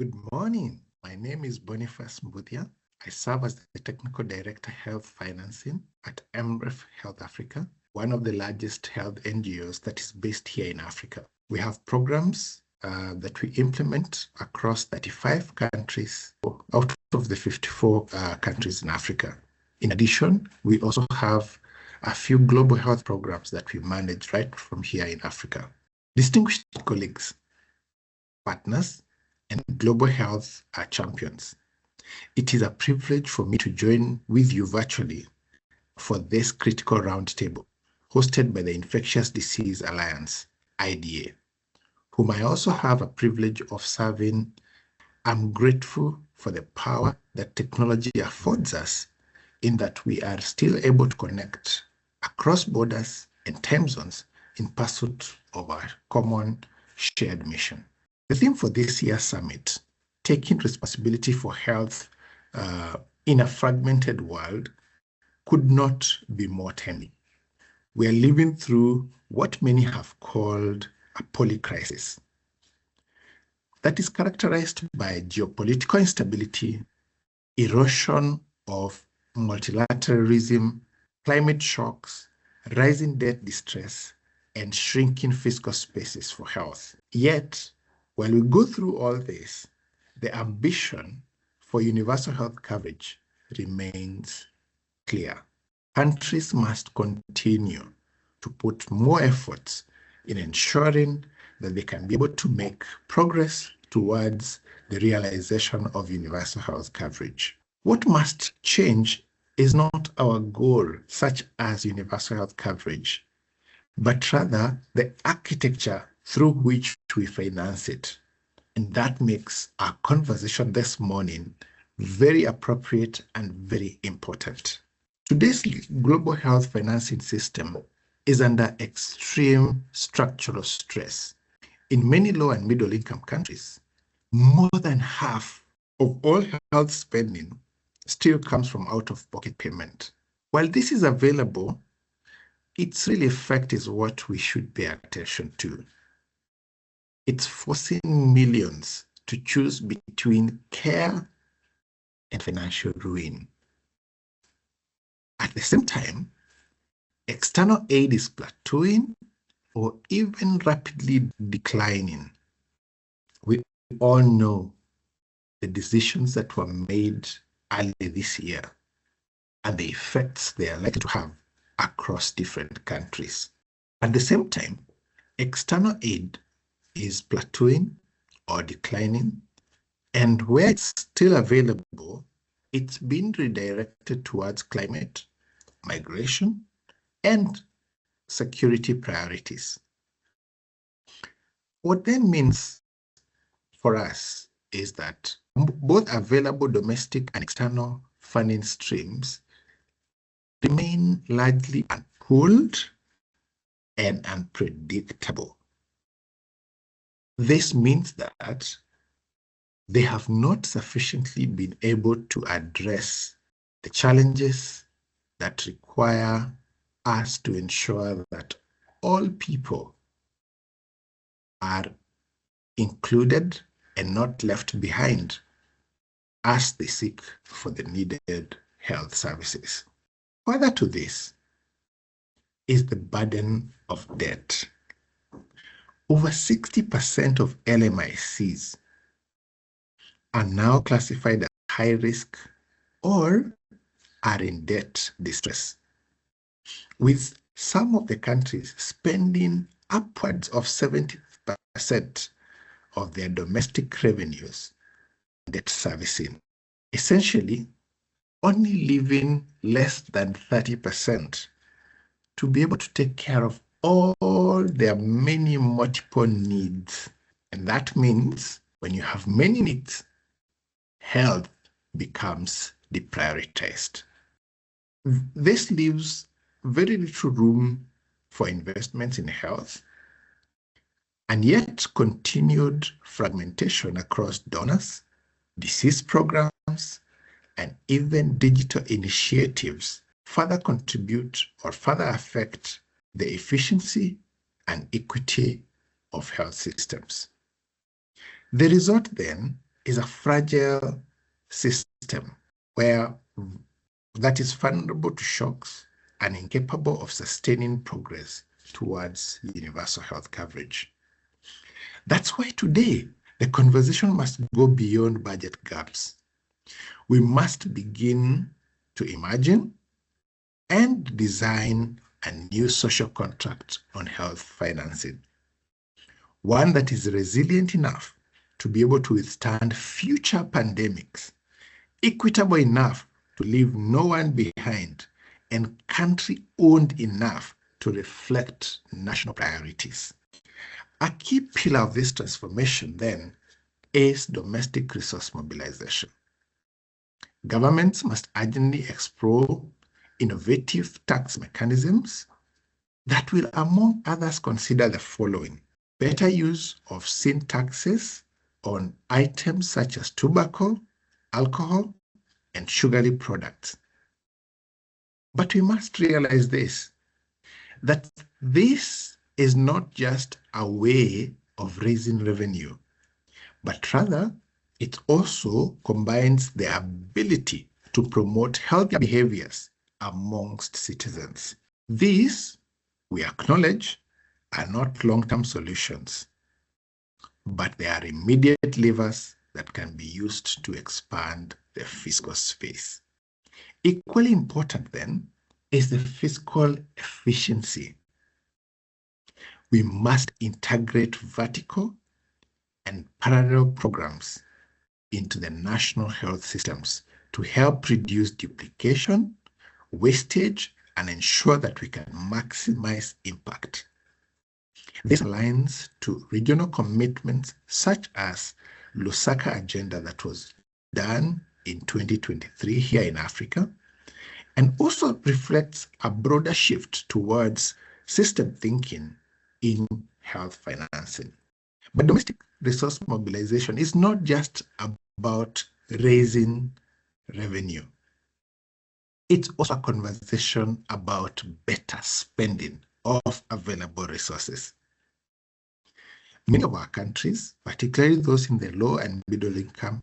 Good morning. My name is Boniface Mbuthia. I serve as the Technical Director Health Financing at AMREF Health Africa, one of the largest health NGOs that is based here in Africa. We have programs that we implement across 35 countries out of the 54 countries in Africa. In addition, we also have a few global health programs that we manage right from here in Africa. Distinguished colleagues, partners, and global health champions. It is a privilege for me to join with you virtually for this critical roundtable hosted by the Infectious Disease Alliance, IDA, whom I also have a privilege of serving. I'm grateful for the power that technology affords us in that we are still able to connect across borders and time zones in pursuit of our common shared mission. The theme for this year's summit, taking responsibility for health in a fragmented world, could not be more timely. We are living through what many have called a polycrisis that is characterized by geopolitical instability, erosion of multilateralism, climate shocks, rising debt distress, and shrinking fiscal spaces for health. Yet, while we go through all this, the ambition for universal health coverage remains clear. Countries must continue to put more efforts in ensuring that they can be able to make progress towards the realization of universal health coverage. What must change is not our goal, such as universal health coverage, but rather the architecture through which we finance it. And that makes our conversation this morning very appropriate and very important. Today's global health financing system is under extreme structural stress. In many low and middle income countries, more than half of all health spending still comes from out-of-pocket payment. While this is available, its real effect is what we should pay attention to. It's forcing millions to choose between care and financial ruin. At the same time, external aid is plateauing or even rapidly declining. We all know the decisions that were made early this year and the effects they are likely to have across different countries. At the same time, external aid is plateauing or declining, and where it's still available, it's been redirected towards climate, migration, and security priorities. What that means for us is that both available domestic and external funding streams remain largely unpooled and unpredictable. This means that they have not sufficiently been able to address the challenges that require us to ensure that all people are included and not left behind as they seek for the needed health services. Further to this is the burden of debt. Over 60% of LMICs are now classified as high risk or are in debt distress, with some of the countries spending upwards of 70% of their domestic revenues on debt servicing, essentially only leaving less than 30% to be able to take care of all their many multiple needs. And that means when you have many needs, health becomes deprioritized. This leaves very little room for investments in health, and yet continued fragmentation across donors, disease programs, and even digital initiatives further contribute or further affect the efficiency and equity of health systems. The result then is a fragile system that is vulnerable to shocks and incapable of sustaining progress towards universal health coverage. That's why today the conversation must go beyond budget gaps. We must begin to imagine and design a new social contract on health financing, one that is resilient enough to be able to withstand future pandemics, equitable enough to leave no one behind, and country-owned enough to reflect national priorities. A key pillar of this transformation, then, is domestic resource mobilization. Governments must urgently explore innovative tax mechanisms that will, among others, consider the following: better use of sin taxes on items such as tobacco, alcohol, and sugary products. But we must realize that this is not just a way of raising revenue, but rather it also combines the ability to promote healthy behaviors amongst citizens. These, we acknowledge, are not long-term solutions, but they are immediate levers that can be used to expand the fiscal space. Equally important, then, is the fiscal efficiency. We must integrate vertical and parallel programs into the national health systems to help reduce duplication, wastage, and ensure that we can maximize impact. This aligns to regional commitments such as Lusaka Agenda that was done in 2023 here in Africa, and also reflects a broader shift towards system thinking in health financing. But domestic resource mobilization is not just about raising revenue. It's also a conversation about better spending of available resources. Many of our countries, particularly those in the low and middle income,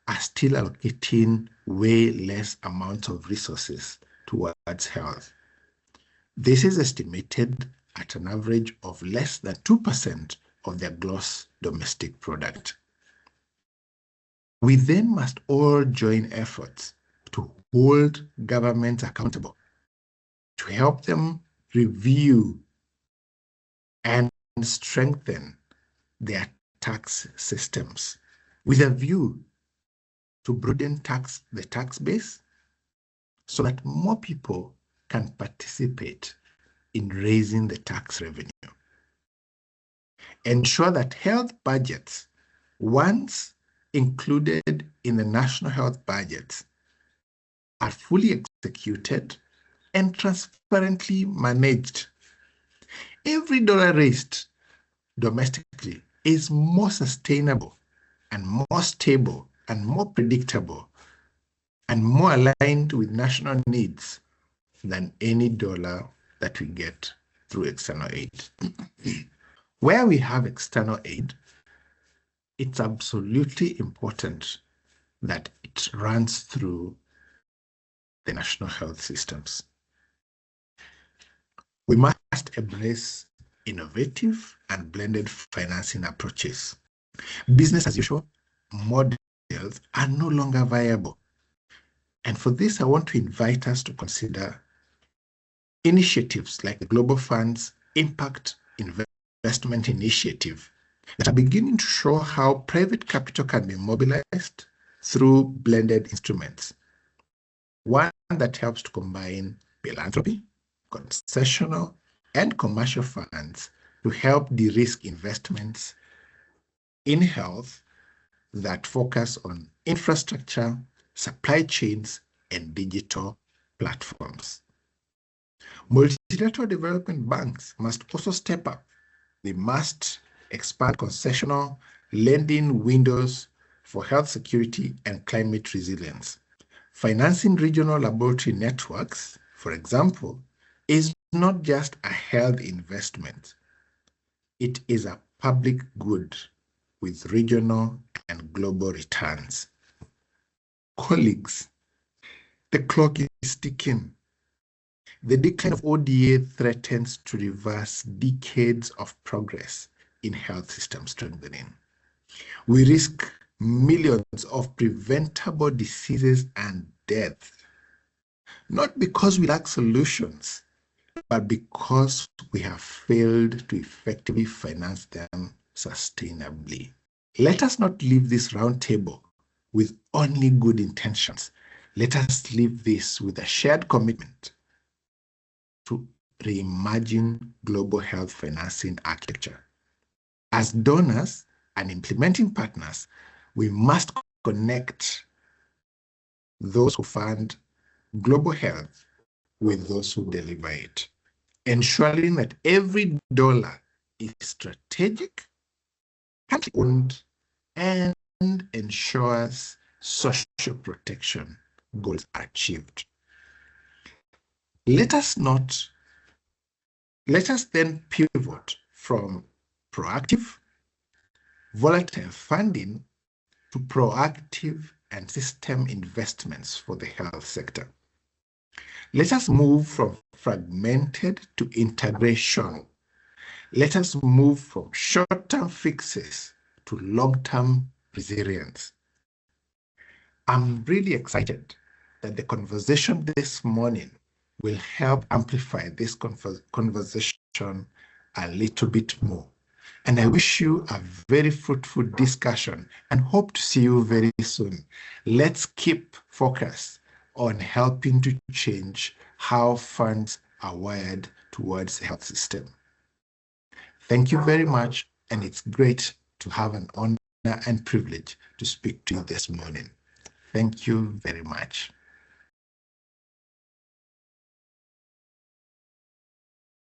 are still allocating way less amounts of resources towards health. This is estimated at an average of less than 2% of their gross domestic product. We then must all join efforts to hold governments accountable, to help them review and strengthen their tax systems with a view to broaden the tax base so that more people can participate in raising the tax revenue. Ensure that health budgets, once included in the national health budgets, are fully executed and transparently managed. Every dollar raised domestically is more sustainable and more stable and more predictable and more aligned with national needs than any dollar that we get through external aid. Where we have external aid, it's absolutely important that it runs through the national health systems. We must embrace innovative and blended financing approaches. Business as usual models are no longer viable. And for this, I want to invite us to consider initiatives like the Global Fund's Impact Investment Initiative that are beginning to show how private capital can be mobilized through blended instruments. One that helps to combine philanthropy, concessional, and commercial funds to help de-risk investments in health that focus on infrastructure, supply chains, and digital platforms. Multilateral development banks must also step up. They must expand concessional lending windows for health security and climate resilience. Financing regional laboratory networks, for example, is not just a health investment. It is a public good with regional and global returns. Colleagues, the clock is ticking. The decline of ODA threatens to reverse decades of progress in health system strengthening. We risk millions of preventable diseases and deaths, not because we lack solutions, but because we have failed to effectively finance them sustainably. Let us not leave this roundtable with only good intentions. Let us leave this with a shared commitment to reimagine global health financing architecture. As donors and implementing partners, we must connect those who fund global health with those who deliver it, ensuring that every dollar is strategic, country-owned, and ensures social protection goals are achieved. Let us then pivot from proactive, volatile funding to proactive and system investments for the health sector. Let us move from fragmented to integration. Let us move from short-term fixes to long-term resilience. I'm really excited that the conversation this morning will help amplify this conversation a little bit more. And I wish you a very fruitful discussion and hope to see you very soon. Let's keep focused on helping to change how funds are wired towards the health system. Thank you very much, and it's great to have an honor and privilege to speak to you this morning. Thank you very much.